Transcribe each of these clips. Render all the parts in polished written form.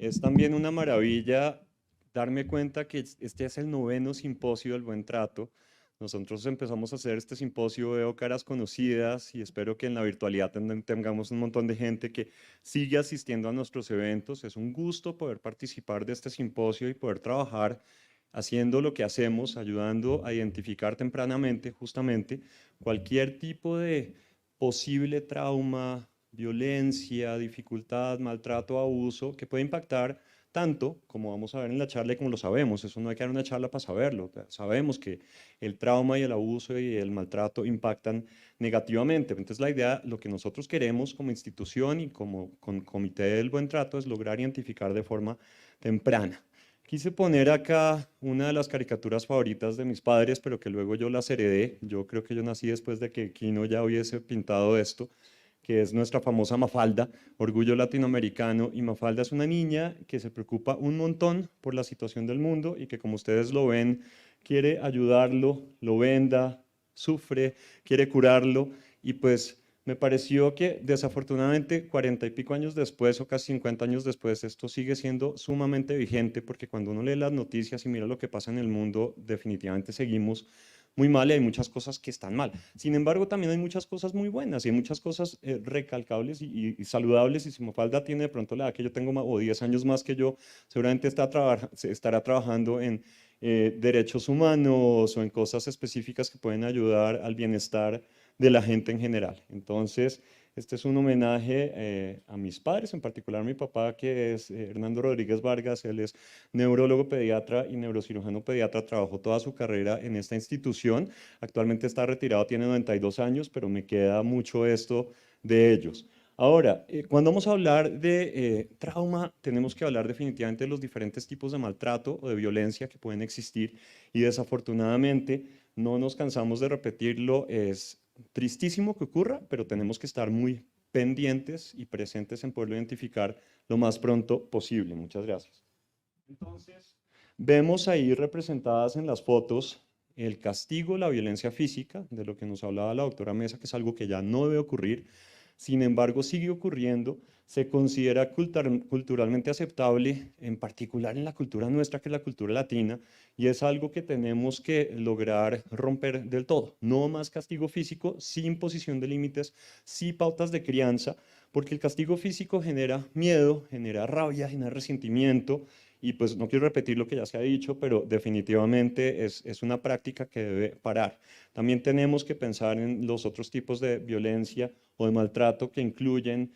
Es también una maravilla darme cuenta que este es el noveno simposio del buen trato. Nosotros empezamos a hacer este simposio, veo caras conocidas y espero que en la virtualidad tengamos un montón de gente que sigue asistiendo a nuestros eventos. Es un gusto poder participar de este simposio y poder trabajar haciendo lo que hacemos, ayudando a identificar tempranamente justamente cualquier tipo de posible trauma, violencia, dificultad, maltrato, abuso que puede impactar tanto, como vamos a ver en la charla y como lo sabemos, eso no hay que dar una charla para saberlo, sabemos que el trauma y el abuso y el maltrato impactan negativamente. Entonces la idea, lo que nosotros queremos como institución y como con Comité del Buen Trato es lograr identificar de forma temprana. Quise poner acá una de las caricaturas favoritas de mis padres, pero que luego yo las heredé. Yo creo que yo nací después de que Kino ya hubiese pintado esto, que es nuestra famosa Mafalda, orgullo latinoamericano. Y Mafalda es una niña que se preocupa un montón por la situación del mundo y que, como ustedes lo ven, quiere ayudarlo, lo venda, sufre, quiere curarlo. Y pues me pareció que desafortunadamente 40 y pico años después o casi 50 años después esto sigue siendo sumamente vigente, porque cuando uno lee las noticias y mira lo que pasa en el mundo, definitivamente seguimos muy mal y hay muchas cosas que están mal. Sin embargo, también hay muchas cosas muy buenas y hay muchas cosas recalcables y saludables. Y si Mafalda tiene de pronto la edad que yo tengo o 10 años más que yo, seguramente estará trabajando en derechos humanos o en cosas específicas que pueden ayudar al bienestar de la gente en general. Entonces, este es un homenaje a mis padres, en particular a mi papá, que es Hernando Rodríguez Vargas. Él es neurólogo pediatra y neurocirujano pediatra, trabajó toda su carrera en esta institución. Actualmente está retirado, tiene 92 años, pero me queda mucho esto de ellos. Ahora, cuando vamos a hablar de trauma, tenemos que hablar definitivamente de los diferentes tipos de maltrato o de violencia que pueden existir y desafortunadamente no nos cansamos de repetirlo. Es tristísimo que ocurra, pero tenemos que estar muy pendientes y presentes en poderlo identificar lo más pronto posible. Muchas gracias. Entonces, vemos ahí representadas en las fotos el castigo, la violencia física, de lo que nos hablaba la doctora Mesa, que es algo que ya no debe ocurrir. Sin embargo, sigue ocurriendo, se considera culturalmente aceptable, en particular en la cultura nuestra, que es la cultura latina, y es algo que tenemos que lograr romper del todo. No más castigo físico, sí imposición de límites, sí pautas de crianza, porque el castigo físico genera miedo, genera rabia, genera resentimiento, y pues no quiero repetir lo que ya se ha dicho, pero definitivamente es una práctica que debe parar. También tenemos que pensar en los otros tipos de violencia o de maltrato que incluyen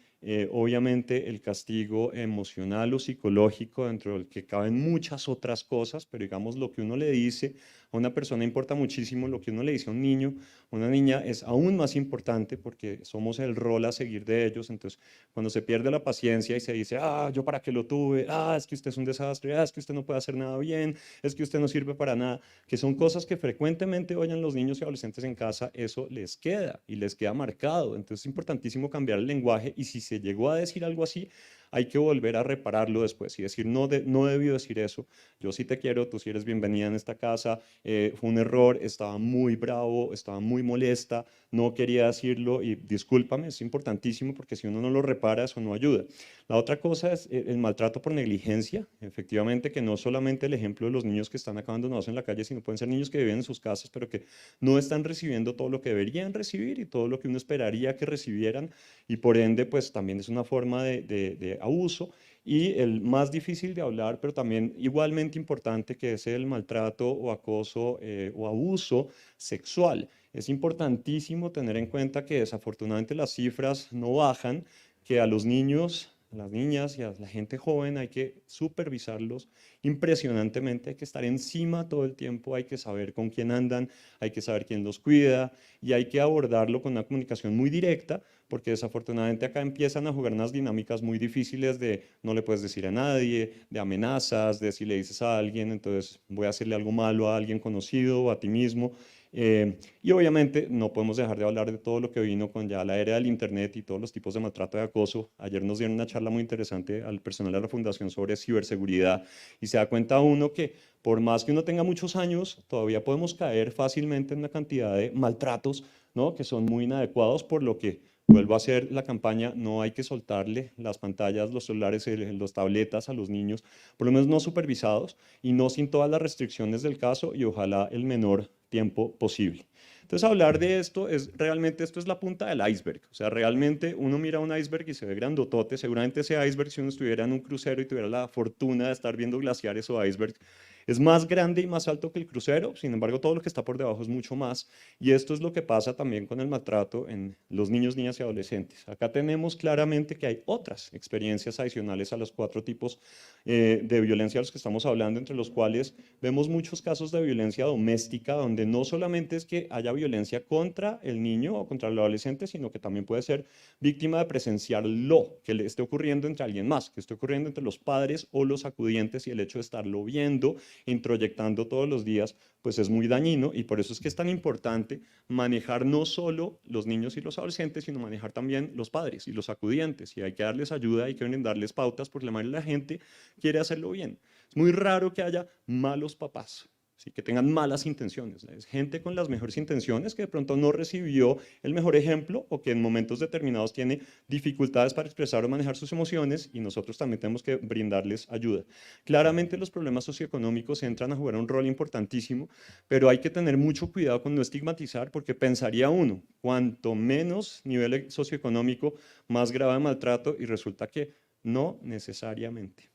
obviamente el castigo emocional o psicológico, dentro del que caben muchas otras cosas, pero digamos lo que uno le dice a una persona importa muchísimo, lo que uno le dice a un niño, a una niña es aún más importante porque somos el rol a seguir de ellos. Entonces, cuando se pierde la paciencia y se dice, ah, yo para qué lo tuve, ah, es que usted es un desastre, ah, es que usted no puede hacer nada bien, es que usted no sirve para nada, que son cosas que frecuentemente oyen los niños y adolescentes en casa, eso les queda y les queda marcado. Entonces es importantísimo cambiar el lenguaje y si se llegó a decir algo así, hay que volver a repararlo después y decir, no, no debió decir eso, yo sí te quiero, tú sí eres bienvenida en esta casa, fue un error, estaba muy bravo, estaba muy molesta, no quería decirlo y discúlpame, es importantísimo porque si uno no lo repara, eso no ayuda. La otra cosa es el maltrato por negligencia, efectivamente que no solamente el ejemplo de los niños que están abandonados en la calle, sino pueden ser niños que viven en sus casas, pero que no están recibiendo todo lo que deberían recibir y todo lo que uno esperaría que recibieran, y por ende, pues también es una forma de abuso. Y el más difícil de hablar, pero también igualmente importante, que es el maltrato o acoso o abuso sexual. Es importantísimo tener en cuenta que desafortunadamente las cifras no bajan, que a los niños, a las niñas y a la gente joven hay que supervisarlos impresionantemente, hay que estar encima todo el tiempo, hay que saber con quién andan, hay que saber quién los cuida y hay que abordarlo con una comunicación muy directa, porque desafortunadamente acá empiezan a jugar unas dinámicas muy difíciles de no le puedes decir a nadie, de amenazas, de si le dices a alguien, entonces voy a hacerle algo malo a alguien conocido o a ti mismo. Y obviamente no podemos dejar de hablar de todo lo que vino con ya la era del Internet y todos los tipos de maltrato y acoso. Ayer nos dieron una charla muy interesante al personal de la Fundación sobre ciberseguridad y se da cuenta uno que por más que uno tenga muchos años, todavía podemos caer fácilmente en una cantidad de maltratos ¿no? Que son muy inadecuados, por lo que vuelvo a hacer la campaña, no hay que soltarle las pantallas, los celulares, los tabletas a los niños, por lo menos no supervisados y no sin todas las restricciones del caso y ojalá el menor tiempo posible. Entonces, hablar de esto es realmente, esto es la punta del iceberg. O sea, realmente uno mira un iceberg y se ve grandotote. Seguramente ese iceberg, si uno estuviera en un crucero y tuviera la fortuna de estar viendo glaciares o icebergs, es más grande y más alto que el crucero. Sin embargo, todo lo que está por debajo es mucho más. Y esto es lo que pasa también con el maltrato en los niños, niñas y adolescentes. Acá tenemos claramente que hay otras experiencias adicionales a los 4 tipos de violencia de los que estamos hablando, entre los cuales vemos muchos casos de violencia doméstica, donde no solamente es que haya violencia contra el niño o contra el adolescente, sino que también puede ser víctima de presenciar lo que le esté ocurriendo entre alguien más, que esté ocurriendo entre los padres o los acudientes, y el hecho de estarlo viendo, introyectando todos los días, pues es muy dañino, y por eso es que es tan importante manejar no solo los niños y los adolescentes, sino manejar también los padres y los acudientes, y hay que darles ayuda, hay que brindarles pautas, porque la mayoría de la gente quiere hacerlo bien. Es muy raro que haya malos papás, ¿sí? Que tengan malas intenciones. Es gente con las mejores intenciones que de pronto no recibió el mejor ejemplo o que en momentos determinados tiene dificultades para expresar o manejar sus emociones, y nosotros también tenemos que brindarles ayuda. Claramente los problemas socioeconómicos entran a jugar un rol importantísimo, pero hay que tener mucho cuidado con no estigmatizar, porque pensaría uno, cuanto menos nivel socioeconómico, más grave el maltrato, y resulta que no necesariamente.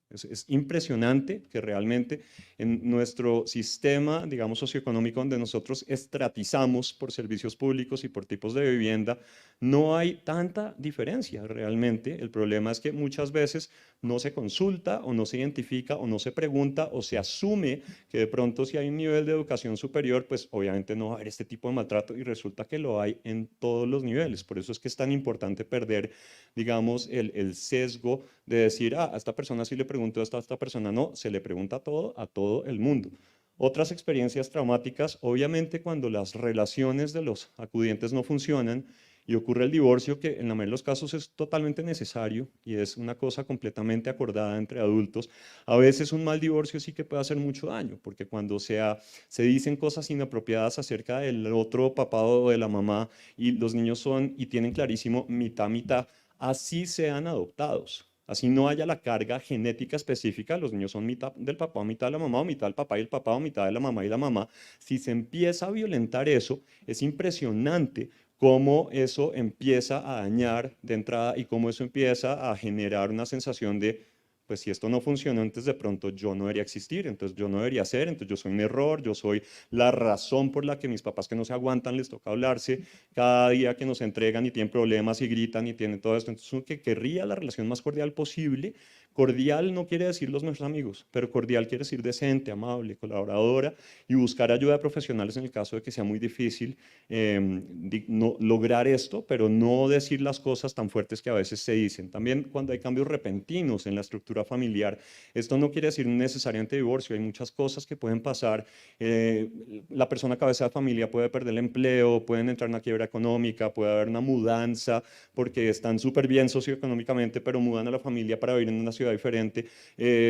Es impresionante que realmente en nuestro sistema, digamos, socioeconómico, donde nosotros estratizamos por servicios públicos y por tipos de vivienda, no hay tanta diferencia realmente. El problema es que muchas veces no se consulta o no se identifica o no se pregunta o se asume que de pronto si hay un nivel de educación superior, pues obviamente no va a haber este tipo de maltrato, y resulta que lo hay en todos los niveles. Por eso es que es tan importante perder, digamos, el sesgo de decir, a esta persona sí le pregunto, a esta persona no. Se le pregunta a todo el mundo. Otras experiencias traumáticas, obviamente cuando las relaciones de los acudientes no funcionan y ocurre el divorcio, que en la mayoría de los casos es totalmente necesario y es una cosa completamente acordada entre adultos. A veces un mal divorcio sí que puede hacer mucho daño, porque cuando se dicen cosas inapropiadas acerca del otro papá o de la mamá, y los niños son y tienen clarísimo mitad, mitad, así sean adoptados. Así no haya la carga genética específica, los niños son mitad del papá o mitad de la mamá, o mitad del papá y el papá, o mitad de la mamá y la mamá. Si se empieza a violentar eso, es impresionante cómo eso empieza a dañar de entrada y cómo eso empieza a generar una sensación de, pues si esto no funciona, entonces de pronto yo no debería existir, entonces yo no debería ser, entonces yo soy un error, yo soy la razón por la que mis papás, que no se aguantan, les toca hablarse cada día, que nos entregan y tienen problemas y gritan y tienen todo esto. Entonces uno que querría la relación más cordial posible. Cordial no quiere decir los mejores amigos, pero cordial quiere decir decente, amable, colaboradora, y buscar ayuda de profesionales en el caso de que sea muy difícil no, lograr esto, pero no decir las cosas tan fuertes que a veces se dicen. También cuando hay cambios repentinos en la estructura familiar, esto no quiere decir necesariamente divorcio, hay muchas cosas que pueden pasar. La persona cabeza de familia puede perder el empleo, pueden entrar en una quiebra económica, puede haber una mudanza porque están súper bien socioeconómicamente, pero mudan a la familia para vivir en una ciudad diferente.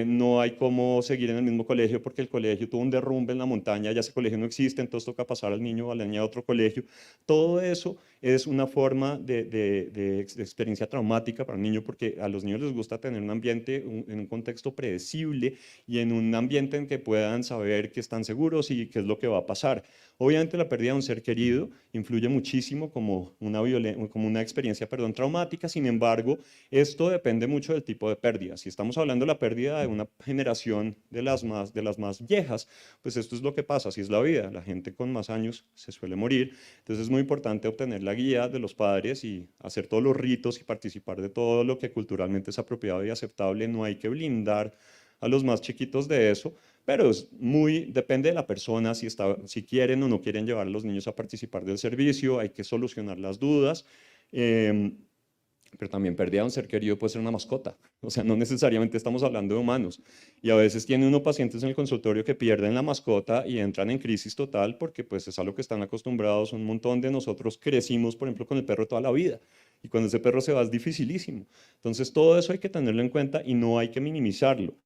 No hay cómo seguir en el mismo colegio porque el colegio tuvo un derrumbe en la montaña, ya ese colegio no existe, entonces toca pasar al niño o a la niña a otro colegio. Todo eso es una forma de experiencia traumática para un niño, porque a los niños les gusta tener un ambiente, en un contexto predecible y en un ambiente en que puedan saber que están seguros y qué es lo que va a pasar. Obviamente la pérdida de un ser querido influye muchísimo como una experiencia, perdón, traumática. Sin embargo, esto depende mucho del tipo de pérdida. Si estamos hablando de la pérdida de una generación de las más viejas, pues esto es lo que pasa, así es la vida. La gente con más años se suele morir. Entonces es muy importante obtener la guía de los padres y hacer todos los ritos y participar de todo lo que culturalmente es apropiado y aceptable. No hay que blindar a los más chiquitos de eso, pero depende de la persona si quieren o no quieren llevar a los niños a participar del servicio. Hay que solucionar las dudas. Pero también pérdida de un ser querido puede ser una mascota. O sea, no necesariamente estamos hablando de humanos. Y a veces tiene uno pacientes en el consultorio que pierden la mascota y entran en crisis total, porque pues es a lo que están acostumbrados. Un montón de nosotros crecimos, por ejemplo, con el perro toda la vida. Y cuando ese perro se va es dificilísimo. Entonces todo eso hay que tenerlo en cuenta y no hay que minimizarlo.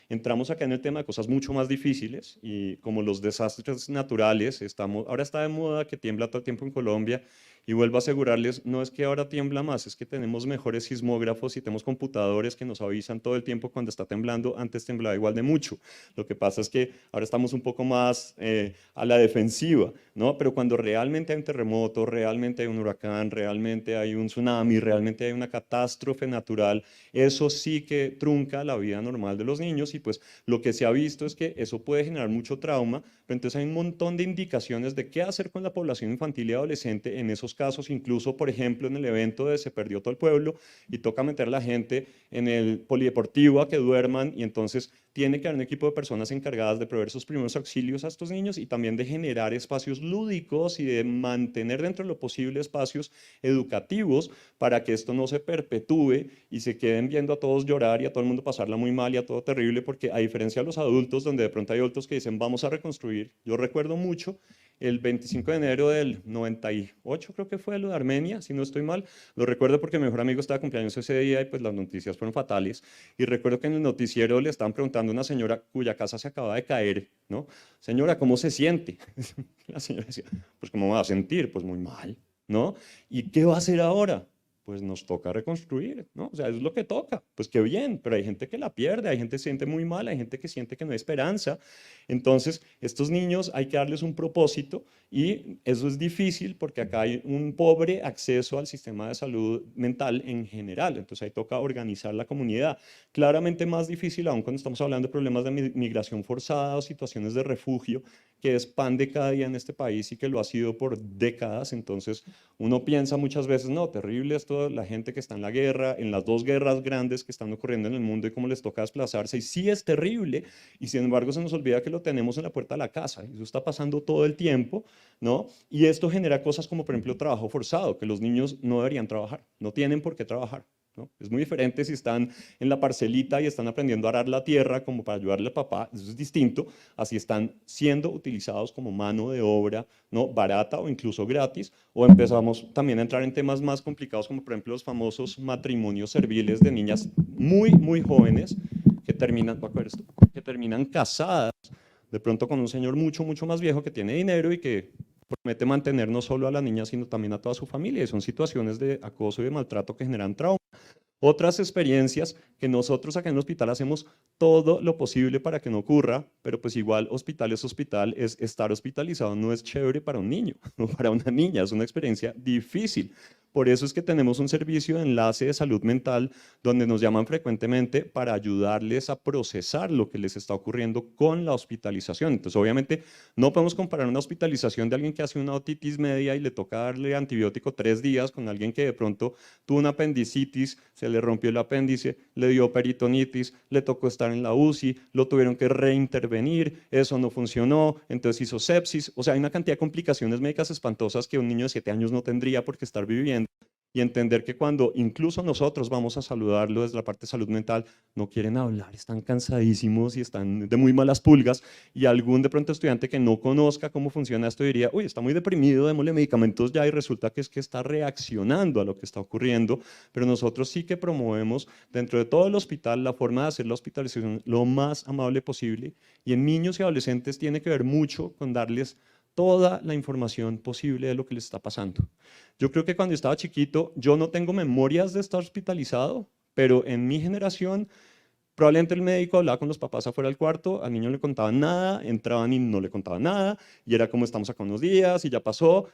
Entramos acá en el tema de cosas mucho más difíciles y como los desastres naturales, ahora está de moda que tiembla todo el tiempo en Colombia y vuelvo a asegurarles, no es que ahora tiembla más, es que tenemos mejores sismógrafos y tenemos computadores que nos avisan todo el tiempo cuando está temblando, antes temblaba igual de mucho. Lo que pasa es que ahora estamos un poco más a la defensiva, ¿no? Pero cuando realmente hay un terremoto, realmente hay un huracán, realmente hay un tsunami, realmente hay una catástrofe natural, eso sí que trunca la vida normal de los niños y pues lo que se ha visto es que eso puede generar mucho trauma, pero entonces hay un montón de indicaciones de qué hacer con la población infantil y adolescente en esos casos, incluso por ejemplo en el evento de se perdió todo el pueblo y toca meter a la gente en el polideportivo a que duerman y entonces tiene que haber un equipo de personas encargadas de proveer sus primeros auxilios a estos niños y también de generar espacios lúdicos y de mantener dentro de lo posible espacios educativos para que esto no se perpetúe y se queden viendo a todos llorar y a todo el mundo pasarla muy mal y a todo terrible, porque a diferencia de los adultos, donde de pronto hay adultos que dicen vamos a reconstruir, yo recuerdo mucho el 25 de enero del 98, creo que fue lo de Armenia, si no estoy mal, lo recuerdo porque mi mejor amigo estaba de cumpleaños ese día y pues las noticias fueron fatales, y recuerdo que en el noticiero le estaban preguntando a una señora cuya casa se acaba de caer, ¿no? Señora, ¿cómo se siente? La señora decía, pues ¿cómo me va a sentir? Pues muy mal, ¿no? ¿Y qué va a hacer ahora? Pues nos toca reconstruir, ¿no? O sea, es lo que toca, pues qué bien, pero hay gente que la pierde, hay gente que se siente muy mal, hay gente que siente que no hay esperanza. Entonces, estos niños hay que darles un propósito y eso es difícil porque acá hay un pobre acceso al sistema de salud mental en general, entonces ahí toca organizar la comunidad. Claramente más difícil aún cuando estamos hablando de problemas de migración forzada o situaciones de refugio, que es pan de cada día en este país y que lo ha sido por décadas, entonces uno piensa muchas veces, no, terrible esto, la gente que está en la guerra, en las dos guerras grandes que están ocurriendo en el mundo y cómo les toca desplazarse, y sí es terrible, y sin embargo se nos olvida que lo tenemos en la puerta de la casa, y eso está pasando todo el tiempo, ¿no? Y esto genera cosas como, por ejemplo, trabajo forzado, que los niños no deberían trabajar, no tienen por qué trabajar, ¿no? Es muy diferente si están en la parcelita y están aprendiendo a arar la tierra como para ayudarle al papá, eso es distinto, así están siendo utilizados como mano de obra, ¿no? Barata o incluso gratis, o empezamos también a entrar en temas más complicados como por ejemplo los famosos matrimonios serviles de niñas muy, muy jóvenes que terminan, ¿va a coger esto? Que terminan casadas de pronto con un señor mucho, mucho más viejo que tiene dinero y que promete mantener no solo a la niña, sino también a toda su familia. Y son situaciones de acoso y de maltrato que generan trauma. Otras experiencias que nosotros acá en el hospital hacemos todo lo posible para que no ocurra, pero pues igual hospital es hospital, es estar hospitalizado no es chévere para un niño o para una niña, es una experiencia difícil. Por eso es que tenemos un servicio de enlace de salud mental donde nos llaman frecuentemente para ayudarles a procesar lo que les está ocurriendo con la hospitalización. Entonces, obviamente, no podemos comparar una hospitalización de alguien que hace una otitis media y le toca darle antibiótico 3 días con alguien que de pronto tuvo una apendicitis, se le rompió el apéndice, le dio peritonitis, le tocó estar en la UCI, lo tuvieron que reintervenir, eso no funcionó, entonces hizo sepsis. O sea, hay una cantidad de complicaciones médicas espantosas que un niño de 7 años no tendría por qué estar viviendo. Y entender que cuando incluso nosotros vamos a saludarlo desde la parte de salud mental, no quieren hablar, están cansadísimos y están de muy malas pulgas, y algún de pronto estudiante que no conozca cómo funciona esto diría, uy, está muy deprimido, démosle medicamentos ya, y resulta que es que está reaccionando a lo que está ocurriendo, pero nosotros sí que promovemos dentro de todo el hospital la forma de hacer la hospitalización lo más amable posible, y en niños y adolescentes tiene que ver mucho con darles toda la información posible de lo que les está pasando. Yo creo que cuando estaba chiquito, yo no tengo memorias de estar hospitalizado, pero en mi generación, probablemente el médico hablaba con los papás afuera del cuarto, al niño no le contaban nada, entraban y no le contaban nada, y era como estamos acá unos días y ya pasó.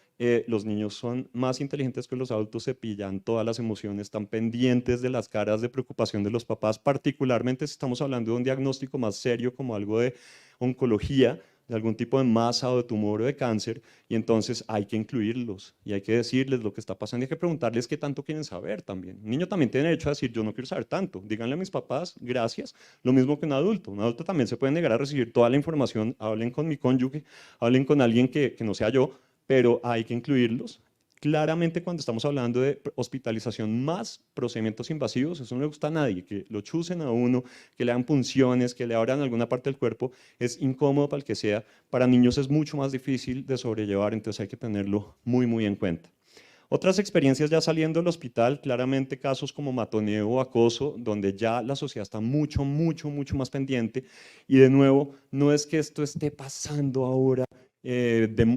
Los niños son más inteligentes que los adultos, se pillan todas las emociones, están pendientes de las caras de preocupación de los papás, particularmente si estamos hablando de un diagnóstico más serio como algo de oncología, de algún tipo de masa o de tumor o de cáncer, y entonces hay que incluirlos y hay que decirles lo que está pasando y hay que preguntarles qué tanto quieren saber también. Un niño también tiene derecho a decir, yo no quiero saber tanto, díganle a mis papás, gracias, lo mismo que un adulto también se puede negar a recibir toda la información, hablen con mi cónyuge, hablen con alguien que no sea yo, pero hay que incluirlos. Claramente cuando estamos hablando de hospitalización más procedimientos invasivos, eso no le gusta a nadie, que lo chusen a uno, que le hagan punciones, que le abran alguna parte del cuerpo, es incómodo para el que sea. Para niños es mucho más difícil de sobrellevar, entonces hay que tenerlo muy, muy en cuenta. Otras experiencias ya saliendo del hospital, claramente casos como matoneo o acoso, donde ya la sociedad está mucho, mucho, mucho más pendiente. Y de nuevo, no es que esto esté pasando ahora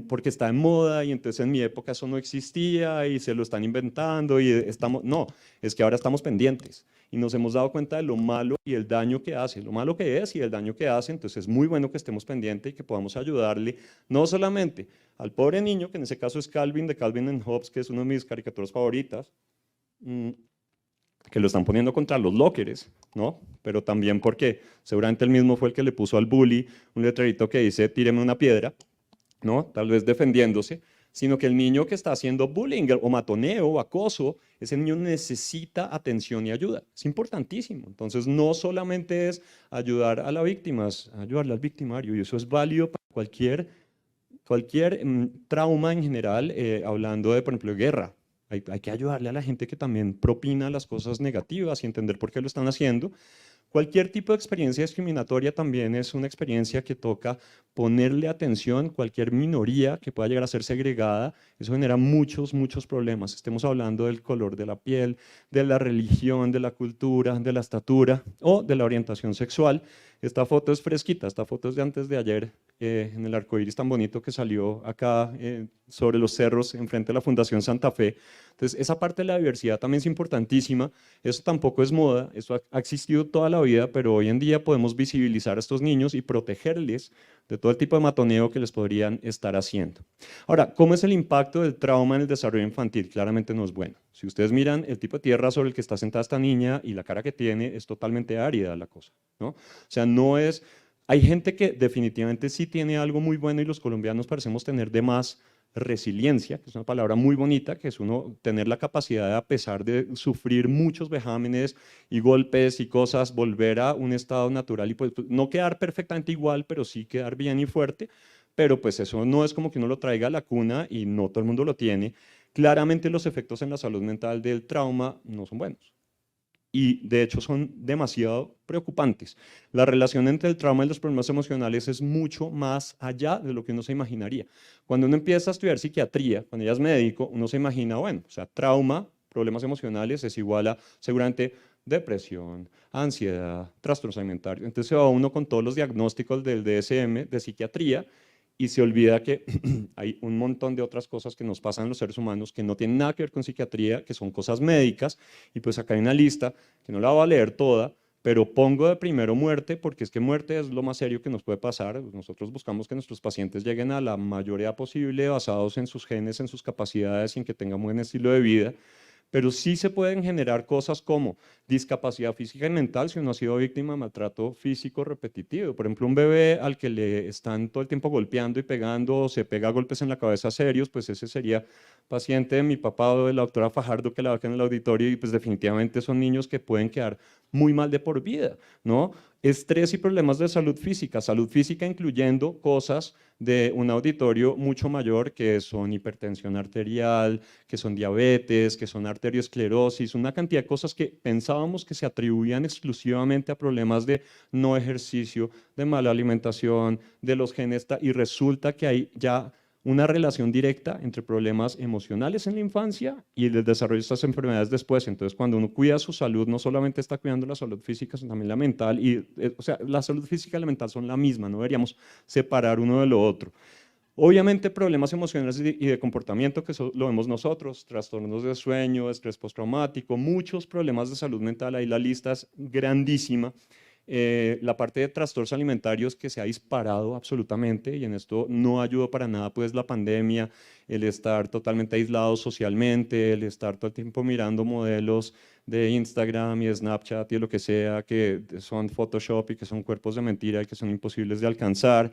porque está en moda y entonces en mi época eso no existía y se lo están inventando y estamos, no, es que ahora estamos pendientes y nos hemos dado cuenta de lo malo y el daño que hace, lo malo que es y el daño que hace, entonces es muy bueno que estemos pendientes y que podamos ayudarle, no solamente al pobre niño, que en ese caso es Calvin, de Calvin and Hobbes, que es una de mis caricaturas favoritas, que lo están poniendo contra los lockers, ¿no? Pero también porque seguramente él mismo fue el que le puso al bully un letrerito que dice tíreme una piedra, ¿no? Tal vez defendiéndose, sino que el niño que está haciendo bullying o matoneo o acoso, ese niño necesita atención y ayuda. Es importantísimo. Entonces, no solamente es ayudar a la víctima, es ayudarle al victimario, y eso es válido para cualquier trauma en general, hablando de, por ejemplo, guerra. Hay que ayudarle a la gente que también propina las cosas negativas y entender por qué lo están haciendo. Cualquier tipo de experiencia discriminatoria también es una experiencia que toca ponerle atención. Cualquier minoría que pueda llegar a ser segregada, eso genera muchos, muchos problemas. Estemos hablando del color de la piel, de la religión, de la cultura, de la estatura o de la orientación sexual. Esta foto es fresquita, esta foto es de antes de ayer, en el arco iris tan bonito que salió acá sobre los cerros enfrente de la Fundación Santa Fe. Entonces, esa parte de la diversidad también es importantísima. Eso tampoco es moda, eso ha existido toda la vida, pero hoy en día podemos visibilizar a estos niños y protegerles de todo el tipo de matoneo que les podrían estar haciendo. Ahora, ¿cómo es el impacto del trauma en el desarrollo infantil? Claramente no es bueno. Si ustedes miran el tipo de tierra sobre el que está sentada esta niña y la cara que tiene, es totalmente árida la cosa, ¿no? O sea, no es... Hay gente que definitivamente sí tiene algo muy bueno y los colombianos parecemos tener de más resiliencia, que es una palabra muy bonita, que es uno tener la capacidad de, a pesar de sufrir muchos vejámenes y golpes y cosas, volver a un estado natural y pues no quedar perfectamente igual, pero sí quedar bien y fuerte, pero pues eso no es como que uno lo traiga a la cuna y no todo el mundo lo tiene. Claramente los efectos en la salud mental del trauma no son buenos y de hecho son demasiado preocupantes. La relación entre el trauma y los problemas emocionales es mucho más allá de lo que uno se imaginaría. Cuando uno empieza a estudiar psiquiatría, cuando ya es médico, uno se imagina, bueno, o sea, trauma, problemas emocionales es igual a seguramente depresión, ansiedad, trastornos alimentarios. Entonces se va uno con todos los diagnósticos del DSM, de psiquiatría, y se olvida que hay un montón de otras cosas que nos pasan a los seres humanos que no tienen nada que ver con psiquiatría, que son cosas médicas, y pues acá hay una lista que no la voy a leer toda, pero pongo de primero muerte, porque es que muerte es lo más serio que nos puede pasar. Nosotros buscamos que nuestros pacientes lleguen a la mayoría posible basados en sus genes, en sus capacidades y en que tengan un buen estilo de vida, pero sí se pueden generar cosas como discapacidad física y mental si uno ha sido víctima de maltrato físico repetitivo. Por ejemplo, un bebé al que le están todo el tiempo golpeando y pegando o se pega golpes en la cabeza serios, pues ese sería paciente de mi papá o de la doctora Fajardo que la ve en el auditorio y pues definitivamente son niños que pueden quedar muy mal de por vida, ¿no? Estrés y problemas de salud física incluyendo cosas de un auditorio mucho mayor que son hipertensión arterial, que son diabetes, que son arteriosclerosis, una cantidad de cosas que pensábamos que se atribuían exclusivamente a problemas de no ejercicio, de mala alimentación, de los genes, y resulta que hay ya una relación directa entre problemas emocionales en la infancia y el desarrollo de estas enfermedades después. Entonces, cuando uno cuida su salud, no solamente está cuidando la salud física, sino también la mental. Y, o sea, la salud física y la mental son la misma, no deberíamos separar uno de lo otro. Obviamente problemas emocionales y de comportamiento, que eso lo vemos nosotros, trastornos de sueño, estrés postraumático, muchos problemas de salud mental, ahí la lista es grandísima. La parte de trastornos alimentarios que se ha disparado absolutamente y en esto no ayudó para nada pues la pandemia, el estar totalmente aislado socialmente, el estar todo el tiempo mirando modelos de Instagram y de Snapchat y de lo que sea que son Photoshop y que son cuerpos de mentira y que son imposibles de alcanzar.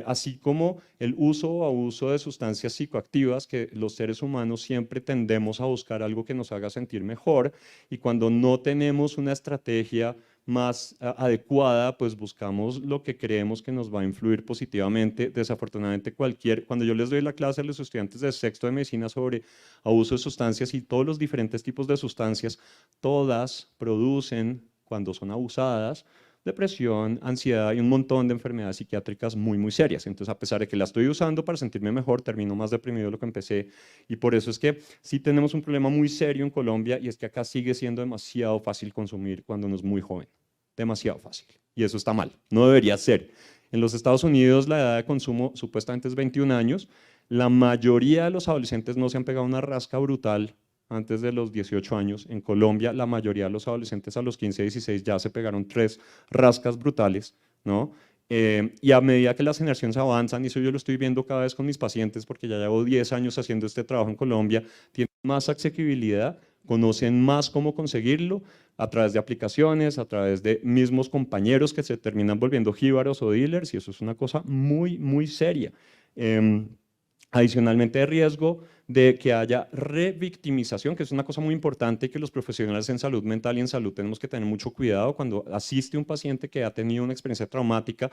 Así como el uso o abuso de sustancias psicoactivas, que los seres humanos siempre tendemos a buscar algo que nos haga sentir mejor y cuando no tenemos una estrategia más adecuada, pues buscamos lo que creemos que nos va a influir positivamente. Desafortunadamente, cuando yo les doy la clase a los estudiantes de sexto de medicina sobre abuso de sustancias y todos los diferentes tipos de sustancias, todas producen, cuando son abusadas, depresión, ansiedad y un montón de enfermedades psiquiátricas muy, muy serias. Entonces, a pesar de que la estoy usando para sentirme mejor, termino más deprimido de lo que empecé. Y por eso es que sí tenemos un problema muy serio en Colombia y es que acá sigue siendo demasiado fácil consumir cuando uno es muy joven. Demasiado fácil. Y eso está mal. No debería ser. En los Estados Unidos la edad de consumo supuestamente es 21 años. La mayoría de los adolescentes no se han pegado una rasca brutal antes de los 18 años. En Colombia, la mayoría de los adolescentes a los 15, 16 ya se pegaron 3 rascas brutales, ¿no? Y a medida que las generaciones avanzan, y eso yo lo estoy viendo cada vez con mis pacientes, porque ya llevo 10 años haciendo este trabajo en Colombia, tienen más accesibilidad, conocen más cómo conseguirlo, a través de aplicaciones, a través de mismos compañeros que se terminan volviendo jíbaros o dealers, y eso es una cosa muy, muy seria. Adicionalmente, de riesgo de que haya revictimización, que es una cosa muy importante que los profesionales en salud mental y en salud tenemos que tener mucho cuidado. Cuando asiste un paciente que ha tenido una experiencia traumática,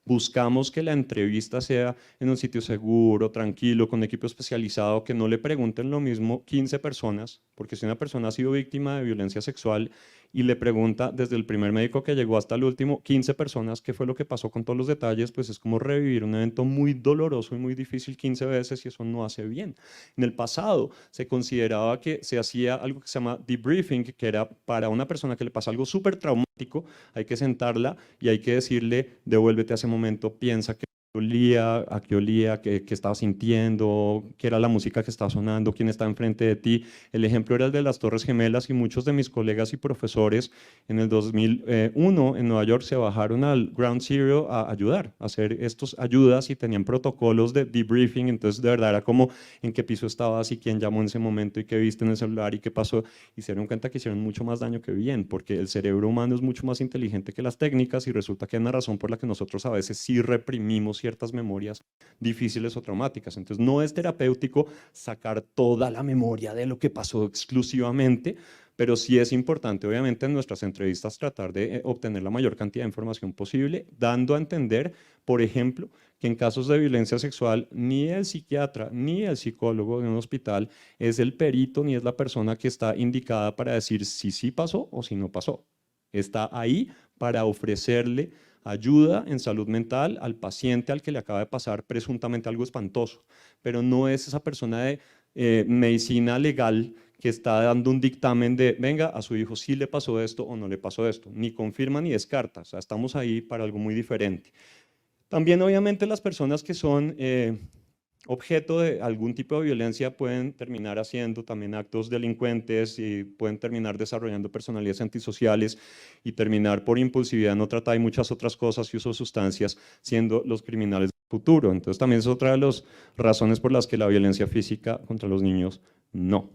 buscamos que la entrevista sea en un sitio seguro, tranquilo, con equipo especializado, que no le pregunten lo mismo 15 personas, porque si una persona ha sido víctima de violencia sexual y le pregunta desde el primer médico que llegó hasta el último 15 personas qué fue lo que pasó con todos los detalles, pues es como revivir un evento muy doloroso y muy difícil 15 veces y eso no hace bien. En el pasado se consideraba que se hacía algo que se llama debriefing, que era para una persona que le pasa algo súper traumático, hay que sentarla y hay que decirle, devuélvete a ese momento, piensa que a qué olía, qué estaba sintiendo, qué era la música que estaba sonando, quién estaba enfrente de ti. El ejemplo era el de las Torres Gemelas y muchos de mis colegas y profesores en el 2001 en Nueva York se bajaron al Ground Zero a ayudar, a hacer estas ayudas y tenían protocolos de debriefing, entonces de verdad era como en qué piso estabas y quién llamó en ese momento y qué viste en el celular y qué pasó, y se dieron cuenta que hicieron mucho más daño que bien, porque el cerebro humano es mucho más inteligente que las técnicas y resulta que hay una razón por la que nosotros a veces sí reprimimos ciertas memorias difíciles o traumáticas. Entonces no es terapéutico sacar toda la memoria de lo que pasó exclusivamente, pero sí es importante, obviamente, en nuestras entrevistas tratar de obtener la mayor cantidad de información posible, dando a entender, por ejemplo, que en casos de violencia sexual ni el psiquiatra ni el psicólogo de un hospital es el perito ni es la persona que está indicada para decir si sí pasó o si no pasó. Está ahí para ofrecerle ayuda en salud mental al paciente al que le acaba de pasar presuntamente algo espantoso, pero no es esa persona de medicina legal que está dando un dictamen de, venga, a su hijo sí le pasó esto o no le pasó esto, ni confirma ni descarta, o sea, estamos ahí para algo muy diferente. También obviamente las personas que son objeto de algún tipo de violencia pueden terminar haciendo también actos delincuentes y pueden terminar desarrollando personalidades antisociales y terminar por impulsividad, no trata y muchas otras cosas y uso de sustancias siendo los criminales del futuro. Entonces también es otra de las razones por las que la violencia física contra los niños no.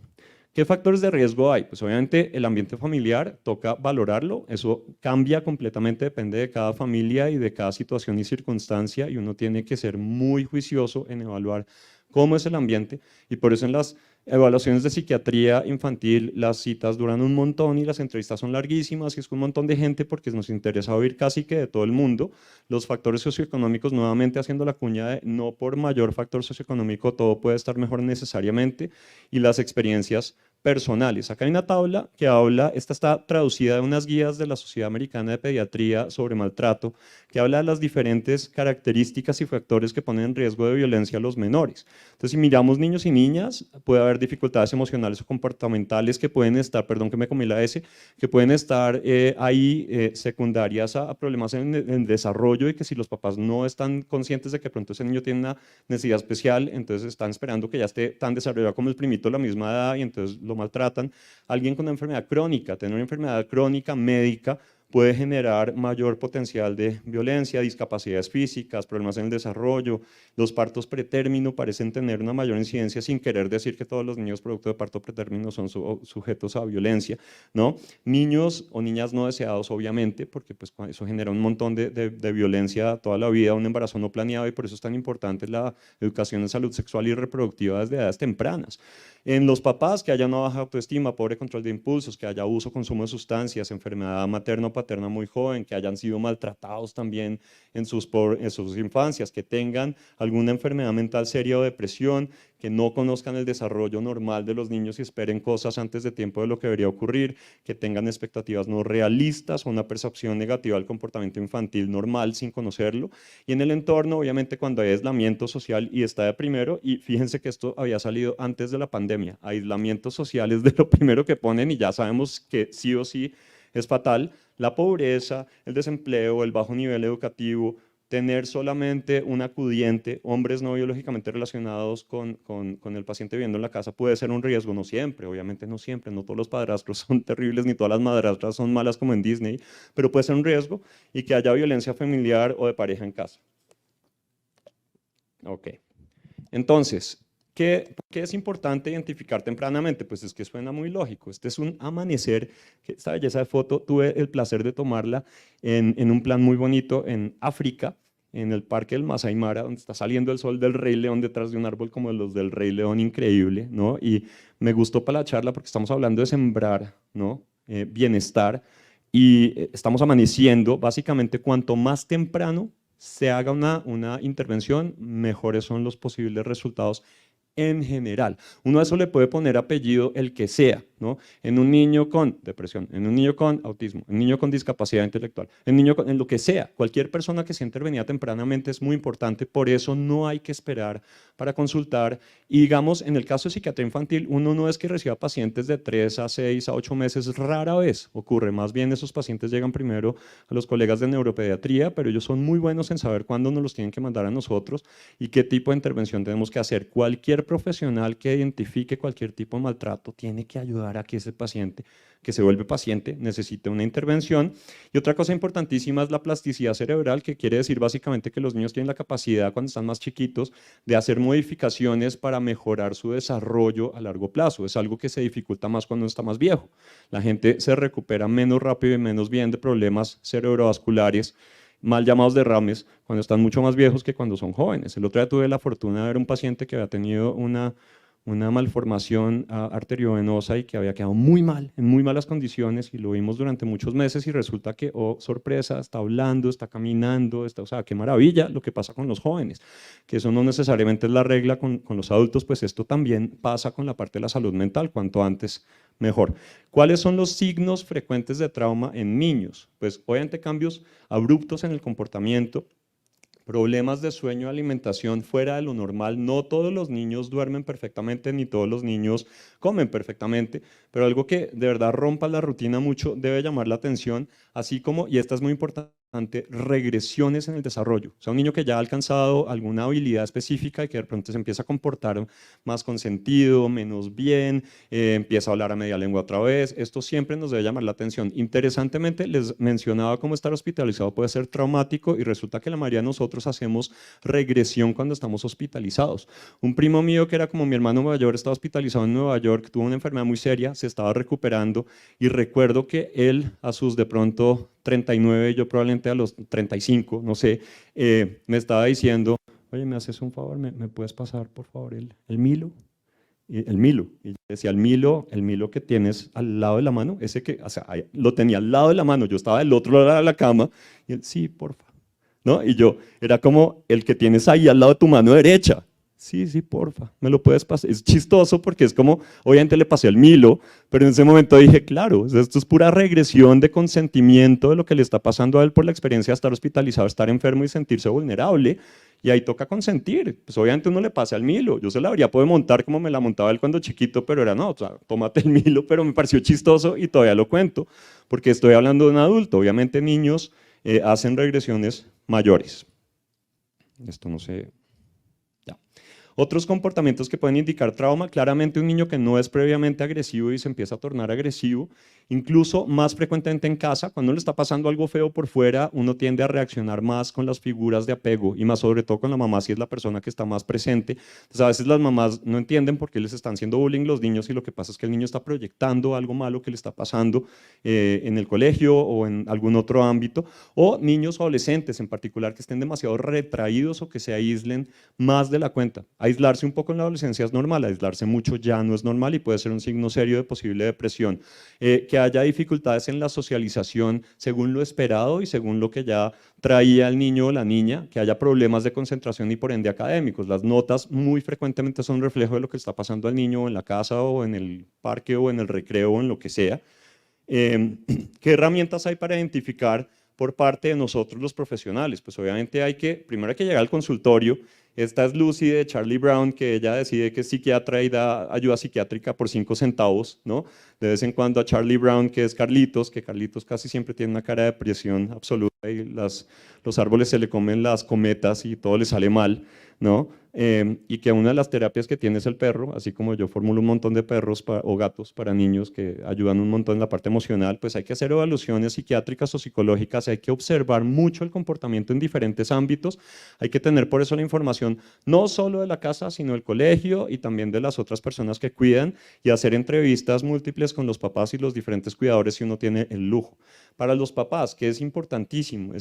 ¿Qué factores de riesgo hay? Pues obviamente el ambiente familiar toca valorarlo, eso cambia completamente, depende de cada familia y de cada situación y circunstancia y uno tiene que ser muy juicioso en evaluar cómo es el ambiente y por eso en las evaluaciones de psiquiatría infantil las citas duran un montón y las entrevistas son larguísimas y es con un montón de gente porque nos interesa oír casi que de todo el mundo. Los factores socioeconómicos, nuevamente haciendo la cuña de no por mayor factor socioeconómico todo puede estar mejor necesariamente y las experiencias personales. Acá hay una tabla que habla, esta está traducida de unas guías de la Sociedad Americana de Pediatría sobre maltrato, que habla de las diferentes características y factores que ponen en riesgo de violencia a los menores. Entonces, si miramos niños y niñas, puede haber dificultades emocionales o comportamentales que pueden estar, perdón que me comí la S, que pueden estar ahí secundarias a problemas en desarrollo y que si los papás no están conscientes de que pronto ese niño tiene una necesidad especial, entonces están esperando que ya esté tan desarrollado como el primito a la misma edad y entonces lo maltratan. Alguien con una enfermedad crónica, tener una enfermedad crónica médica puede generar mayor potencial de violencia, discapacidades físicas, problemas en el desarrollo. Los partos pretérmino parecen tener una mayor incidencia, sin querer decir que todos los niños producto de parto pretérmino son sujetos a violencia, ¿no? Niños o niñas no deseados, obviamente, porque pues, eso genera un montón de violencia toda la vida, un embarazo no planeado y por eso es tan importante la educación en salud sexual y reproductiva desde edades tempranas. En los papás, que haya una baja autoestima, pobre control de impulsos, que haya uso, consumo de sustancias, enfermedad materna o paterna muy joven, que hayan sido maltratados también en sus infancias, que tengan alguna enfermedad mental seria o depresión, que no conozcan el desarrollo normal de los niños y esperen cosas antes de tiempo de lo que debería ocurrir, que tengan expectativas no realistas o una percepción negativa del comportamiento infantil normal sin conocerlo. Y en el entorno, obviamente, cuando hay aislamiento social y está de primero, y fíjense que esto había salido antes de la pandemia, aislamiento social es de lo primero que ponen y ya sabemos que sí o sí es fatal, la pobreza, el desempleo, el bajo nivel educativo, tener solamente un acudiente, hombres no biológicamente relacionados con el paciente viviendo en la casa puede ser un riesgo, no siempre, obviamente no siempre, no todos los padrastros son terribles ni todas las madrastras son malas como en Disney, pero puede ser un riesgo y que haya violencia familiar o de pareja en casa. Ok, entonces, ¿por qué es importante identificar tempranamente? Pues es que suena muy lógico. Este es un amanecer, que esta belleza de foto tuve el placer de tomarla en un plan muy bonito en África, en el Parque del Masai Mara, donde está saliendo el sol del Rey León detrás de un árbol como los del Rey León, increíble, ¿no? Y me gustó para la charla porque estamos hablando de sembrar, ¿no? Bienestar y estamos amaneciendo, básicamente cuanto más temprano se haga una intervención, mejores son los posibles resultados en general. Uno a eso le puede poner apellido el que sea, ¿no? En un niño con depresión, en un niño con autismo, en un niño con discapacidad intelectual, en lo que sea, cualquier persona que sea intervenida tempranamente es muy importante, por eso no hay que esperar para consultar. Y digamos, en el caso de psiquiatría infantil, uno no es que reciba pacientes de 3 a 6 a 8 meses, rara vez ocurre, más bien esos pacientes llegan primero a los colegas de neuropediatría, pero ellos son muy buenos en saber cuándo nos los tienen que mandar a nosotros y qué tipo de intervención tenemos que hacer. Cualquier profesional que identifique cualquier tipo de maltrato tiene que ayudar a que ese paciente que se vuelve paciente necesite una intervención. Y otra cosa importantísima es la plasticidad cerebral, que quiere decir básicamente que los niños tienen la capacidad cuando están más chiquitos de hacer modificaciones para mejorar su desarrollo a largo plazo. Es algo que se dificulta más cuando está más viejo. La gente se recupera menos rápido y menos bien de problemas cerebrovasculares mal llamados derrames, cuando están mucho más viejos que cuando son jóvenes. El otro día tuve la fortuna de ver un paciente que había tenido una malformación arteriovenosa y que había quedado muy mal, en muy malas condiciones, y lo vimos durante muchos meses y resulta que, oh sorpresa, está hablando, está caminando, o sea, qué maravilla lo que pasa con los jóvenes, que eso no necesariamente es la regla con los adultos, pues esto también pasa con la parte de la salud mental, cuanto antes mejor. ¿Cuáles son los signos frecuentes de trauma en niños? Pues obviamente cambios abruptos en el comportamiento, problemas de sueño, alimentación fuera de lo normal. No todos los niños duermen perfectamente, ni todos los niños comen perfectamente, pero algo que de verdad rompa la rutina mucho debe llamar la atención, así como, y esta es muy importante, regresiones en el desarrollo. O sea, un niño que ya ha alcanzado alguna habilidad específica y que de pronto se empieza a comportar más con sentido, menos bien, empieza a hablar a media lengua otra vez, esto siempre nos debe llamar la atención. Interesantemente, les mencionaba cómo estar hospitalizado puede ser traumático y resulta que la mayoría de nosotros hacemos regresión cuando estamos hospitalizados. Un primo mío que era como mi hermano mayor, estaba hospitalizado en Nueva York, tuvo una enfermedad muy seria, se estaba recuperando y recuerdo que él a sus de pronto 39, yo probablemente a los 35, no sé, me estaba diciendo, oye, ¿me haces un favor? ¿Me puedes pasar, por favor, el Milo? Y el Milo. Y yo decía, el Milo que tienes al lado de la mano, ese que, o sea, lo tenía al lado de la mano, yo estaba del otro lado de la cama, y él, sí, porfa. ¿No? Y yo, era como el que tienes ahí al lado de tu mano derecha. Sí, sí, porfa, me lo puedes pasar. Es chistoso porque es como, obviamente le pasé al Milo, pero en ese momento dije, claro, esto es pura regresión de consentimiento de lo que le está pasando a él por la experiencia de estar hospitalizado, estar enfermo y sentirse vulnerable. Y ahí toca consentir. Pues obviamente uno le pasa al Milo. Yo se la habría podido montar como me la montaba él cuando chiquito, pero era no, o sea, tómate el Milo, pero me pareció chistoso y todavía lo cuento, porque estoy hablando de un adulto. Obviamente niños hacen regresiones mayores. Esto no sé. Ya. Otros comportamientos que pueden indicar trauma, claramente un niño que no es previamente agresivo y se empieza a tornar agresivo, incluso más frecuentemente en casa, cuando le está pasando algo feo por fuera, uno tiende a reaccionar más con las figuras de apego y más sobre todo con la mamá si es la persona que está más presente. Entonces a veces las mamás no entienden por qué les están haciendo bullying los niños y lo que pasa es que el niño está proyectando algo malo que le está pasando en el colegio o en algún otro ámbito, o niños o adolescentes en particular que estén demasiado retraídos o que se aíslen más de la cuenta. Aislarse un poco en la adolescencia es normal, aislarse mucho ya no es normal y puede ser un signo serio de posible depresión. Que haya dificultades en la socialización según lo esperado y según lo que ya traía el niño o la niña, que haya problemas de concentración y por ende académicos. Las notas muy frecuentemente son reflejo de lo que está pasando al niño en la casa o en el parque o en el recreo o en lo que sea. ¿Qué herramientas hay para identificar por parte de nosotros los profesionales? Pues obviamente primero hay que llegar al consultorio. Esta es Lucy de Charlie Brown, que ella decide que es psiquiatra y da ayuda psiquiátrica por 5 centavos, ¿no? De vez en cuando a Charlie Brown, que es Carlitos, que Carlitos casi siempre tiene una cara de depresión absoluta y los árboles se le comen las cometas y todo le sale mal, ¿no? Y que una de las terapias que tiene es el perro, así como yo formulo un montón de perros o gatos para niños que ayudan un montón en la parte emocional, pues hay que hacer evaluaciones psiquiátricas o psicológicas, hay que observar mucho el comportamiento en diferentes ámbitos, hay que tener por eso la información no solo de la casa, sino del colegio y también de las otras personas que cuidan y hacer entrevistas múltiples con los papás y los diferentes cuidadores si uno tiene el lujo. Para los papás, que es importantísimo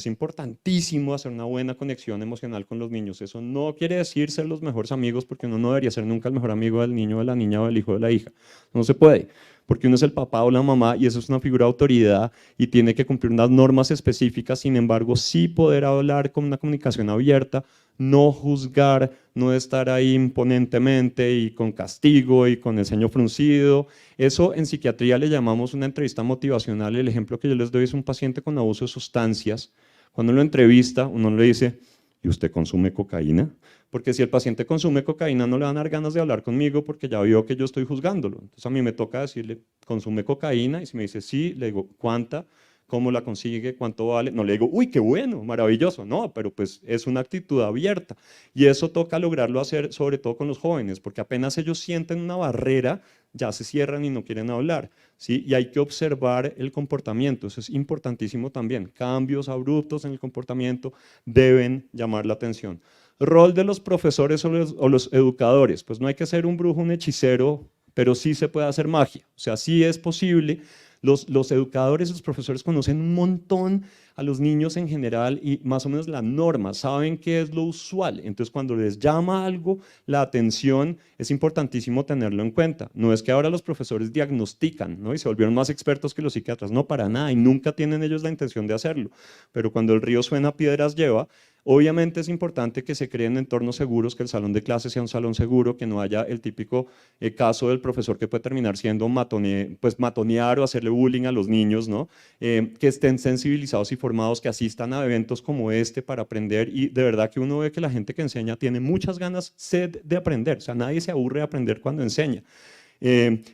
hacer una buena conexión emocional con los niños. Eso no quiere decir ser los mejores amigos, porque uno no debería ser nunca el mejor amigo del niño, de la niña o del hijo de la hija. No se puede, porque uno es el papá o la mamá y eso es una figura de autoridad y tiene que cumplir unas normas específicas. Sin embargo, sí poder hablar con una comunicación abierta, no juzgar, no estar ahí imponentemente y con castigo y con el ceño fruncido. Eso en psiquiatría le llamamos una entrevista motivacional. El ejemplo que yo les doy es un paciente con abuso de sustancias. Cuando uno lo entrevista, uno le dice, ¿y usted consume cocaína? Porque si el paciente consume cocaína no le van a dar ganas de hablar conmigo porque ya vio que yo estoy juzgándolo. Entonces a mí me toca decirle, ¿consume cocaína? Y si me dice sí, le digo, ¿cuánta? ¿Cómo la consigue? ¿Cuánto vale? No le digo, uy, qué bueno, maravilloso. No, pero pues es una actitud abierta. Y eso toca lograrlo hacer sobre todo con los jóvenes, porque apenas ellos sienten una barrera, ya se cierran y no quieren hablar, ¿sí? Y hay que observar el comportamiento, eso es importantísimo también. Cambios abruptos en el comportamiento deben llamar la atención. Rol de los profesores o los educadores, pues no hay que ser un brujo, un hechicero, pero sí se puede hacer magia, o sea, sí es posible. Los educadores, los profesores conocen un montón a los niños en general y más o menos la norma, saben qué es lo usual. Entonces, cuando les llama algo la atención, es importantísimo tenerlo en cuenta. No es que ahora los profesores diagnostican, ¿no? Y se volvieron más expertos que los psiquiatras, no, para nada, y nunca tienen ellos la intención de hacerlo. Pero cuando el río suena, piedras lleva. Obviamente es importante que se creen entornos seguros, que el salón de clase sea un salón seguro, que no haya el típico caso del profesor que puede terminar siendo matonear o hacerle bullying a los niños, ¿no? Que estén sensibilizados y formados, que asistan a eventos como este para aprender y de verdad que uno ve que la gente que enseña tiene muchas ganas, sed de aprender, o sea, nadie se aburre de aprender cuando enseña.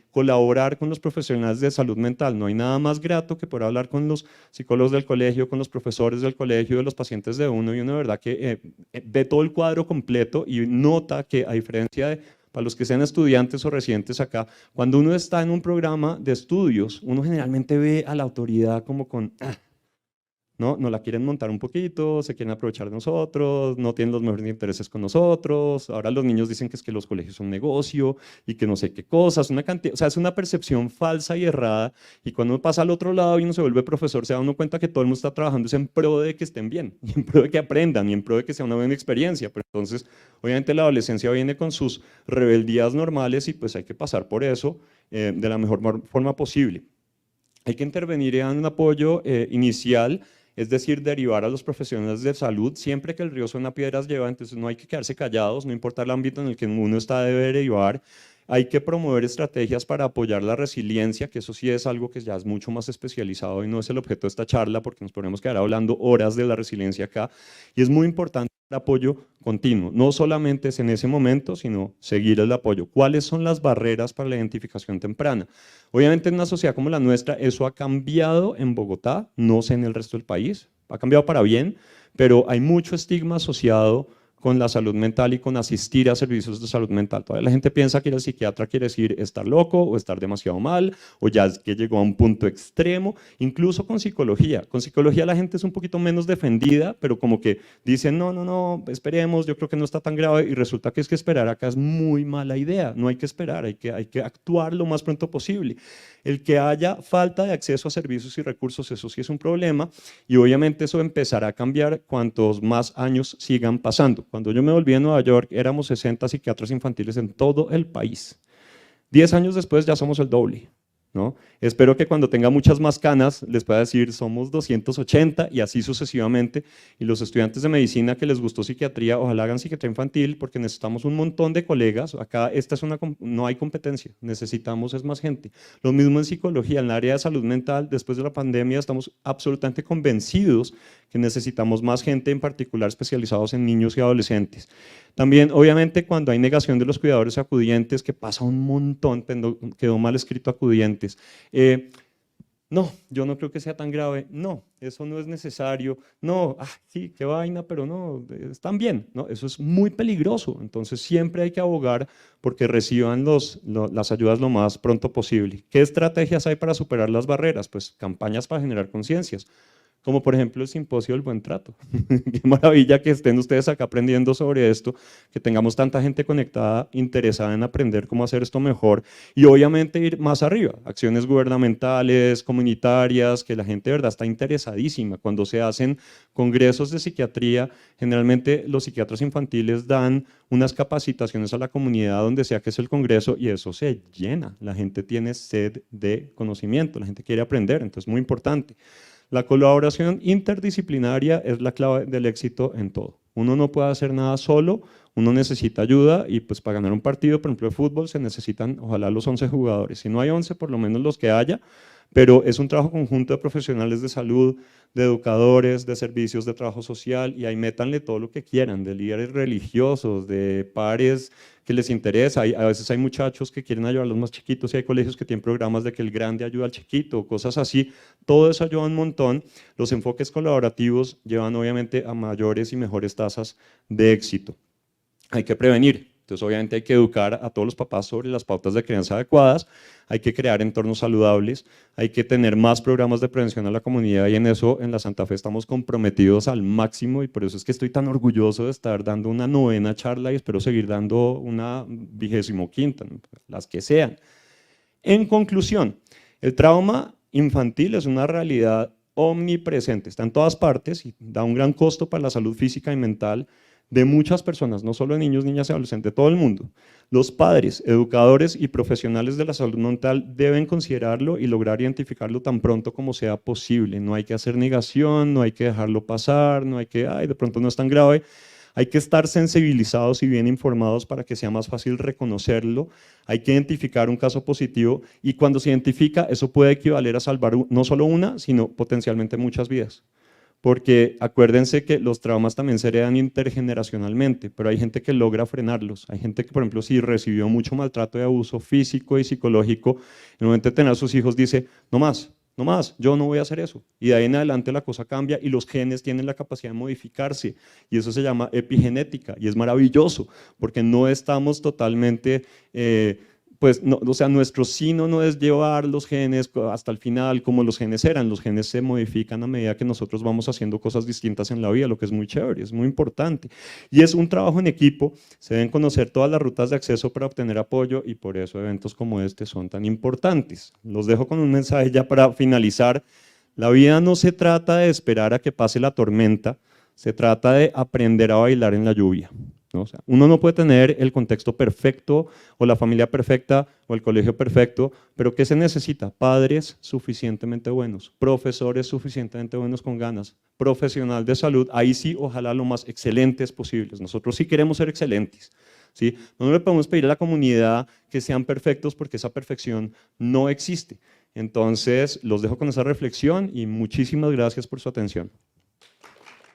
Colaborar con los profesionales de salud mental. No hay nada más grato que poder hablar con los psicólogos del colegio, con los profesores del colegio, de los pacientes de uno y uno de verdad que ve todo el cuadro completo y nota que a diferencia de para los que sean estudiantes o residentes acá, cuando uno está en un programa de estudios, uno generalmente ve a la autoridad como con... ¿no? Nos la quieren montar un poquito, se quieren aprovechar de nosotros, no tienen los mejores intereses con nosotros, ahora los niños dicen que es que los colegios son un negocio y que no sé qué cosas, una cantidad, o sea, es una percepción falsa y errada y cuando uno pasa al otro lado y uno se vuelve profesor, se da uno cuenta que todo el mundo está trabajando en pro de que estén bien, y en pro de que aprendan y en pro de que sea una buena experiencia, pero entonces obviamente la adolescencia viene con sus rebeldías normales y pues hay que pasar por eso de la mejor forma posible. Hay que intervenir en un apoyo inicial, es decir, derivar a los profesionales de salud. Siempre que el río suena, piedras lleva, entonces no hay que quedarse callados, no importa el ámbito en el que uno está, debe derivar. Hay que promover estrategias para apoyar la resiliencia, que eso sí es algo que ya es mucho más especializado y no es el objeto de esta charla, porque nos podemos quedar hablando horas de la resiliencia acá. Y es muy importante el apoyo continuo, no solamente es en ese momento, sino seguir el apoyo. ¿Cuáles son las barreras para la identificación temprana? Obviamente en una sociedad como la nuestra, eso ha cambiado en Bogotá, no sé en el resto del país, ha cambiado para bien, pero hay mucho estigma asociado con la salud mental y con asistir a servicios de salud mental. Todavía la gente piensa que ir al psiquiatra quiere decir estar loco o estar demasiado mal o ya es que llegó a un punto extremo, incluso con psicología. Con psicología la gente es un poquito menos defendida, pero como que dicen, no, esperemos, yo creo que no está tan grave y resulta que es que esperar acá es muy mala idea, no hay que esperar, hay que actuar lo más pronto posible. El que haya falta de acceso a servicios y recursos, eso sí es un problema y obviamente eso empezará a cambiar cuantos más años sigan pasando. Cuando yo me volví a Nueva York, éramos 60 psiquiatras infantiles en todo el país. 10 años después ya somos el doble, ¿no? Espero que cuando tenga muchas más canas les pueda decir somos 280 y así sucesivamente. Y los estudiantes de medicina que les gustó psiquiatría, ojalá hagan psiquiatría infantil porque necesitamos un montón de colegas. Acá no hay competencia, necesitamos es más gente. Lo mismo en psicología, en el área de salud mental, después de la pandemia estamos absolutamente convencidos que necesitamos más gente, en particular especializados en niños y adolescentes. También, obviamente, cuando hay negación de los cuidadores acudientes, que pasa un montón, quedó mal escrito acudientes. No, yo no creo que sea tan grave. No, eso no es necesario. No, sí, qué vaina, pero no, están bien. No, eso es muy peligroso. Entonces, siempre hay que abogar porque reciban las ayudas lo más pronto posible. ¿Qué estrategias hay para superar las barreras? Pues campañas para generar conciencias, como por ejemplo el simposio del buen trato. Qué maravilla que estén ustedes acá aprendiendo sobre esto, que tengamos tanta gente conectada, interesada en aprender cómo hacer esto mejor y obviamente ir más arriba, acciones gubernamentales, comunitarias, que la gente de verdad está interesadísima. Cuando se hacen congresos de psiquiatría, generalmente los psiquiatras infantiles dan unas capacitaciones a la comunidad donde sea que es el congreso y eso se llena, la gente tiene sed de conocimiento, la gente quiere aprender, entonces es muy importante. La colaboración interdisciplinaria es la clave del éxito en todo. Uno no puede hacer nada solo, uno necesita ayuda y pues para ganar un partido, por ejemplo de fútbol, se necesitan ojalá los 11 jugadores. Si no hay 11, por lo menos los que haya, pero es un trabajo conjunto de profesionales de salud, de educadores, de servicios de trabajo social y ahí métanle todo lo que quieran, de líderes religiosos, de pares que les interesa. A veces hay muchachos que quieren ayudar a los más chiquitos y hay colegios que tienen programas de que el grande ayuda al chiquito, cosas así. Todo eso ayuda un montón. Los enfoques colaborativos llevan obviamente a mayores y mejores tasas de éxito. Hay que prevenir. Entonces, obviamente hay que educar a todos los papás sobre las pautas de crianza adecuadas, hay que crear entornos saludables, hay que tener más programas de prevención a la comunidad y en eso en la Santa Fe estamos comprometidos al máximo y por eso es que estoy tan orgulloso de estar dando una 9ª charla y espero seguir dando una 25ª, las que sean. En conclusión, el trauma infantil es una realidad omnipresente, está en todas partes y da un gran costo para la salud física y mental de muchas personas, no solo de niños, niñas y adolescentes, de todo el mundo. Los padres, educadores y profesionales de la salud mental deben considerarlo y lograr identificarlo tan pronto como sea posible. No hay que hacer negación, no hay que dejarlo pasar, no hay que, ay, de pronto no es tan grave. Hay que estar sensibilizados y bien informados para que sea más fácil reconocerlo. Hay que identificar un caso positivo y cuando se identifica, eso puede equivaler a salvar no solo una, sino potencialmente muchas vidas. Porque acuérdense que los traumas también se heredan intergeneracionalmente, pero hay gente que logra frenarlos. Hay gente que, por ejemplo, si recibió mucho maltrato y abuso físico y psicológico, en el momento de tener a sus hijos dice, no más, no más, yo no voy a hacer eso. Y de ahí en adelante la cosa cambia y los genes tienen la capacidad de modificarse y eso se llama epigenética y es maravilloso porque no estamos totalmente... pues no, o sea, nuestro sino no es llevar los genes hasta el final como los genes eran, los genes se modifican a medida que nosotros vamos haciendo cosas distintas en la vida, lo que es muy chévere, es muy importante. Y es un trabajo en equipo, se deben conocer todas las rutas de acceso para obtener apoyo y por eso eventos como este son tan importantes. Los dejo con un mensaje ya para finalizar. La vida no se trata de esperar a que pase la tormenta, se trata de aprender a bailar en la lluvia. ¿No? O sea, uno no puede tener el contexto perfecto o la familia perfecta o el colegio perfecto, pero ¿qué se necesita? Padres suficientemente buenos, profesores suficientemente buenos con ganas, profesional de salud, ahí sí ojalá lo más excelentes posibles. Nosotros sí queremos ser excelentes. ¿Sí? No le podemos pedir a la comunidad que sean perfectos porque esa perfección no existe. Entonces, los dejo con esa reflexión y muchísimas gracias por su atención.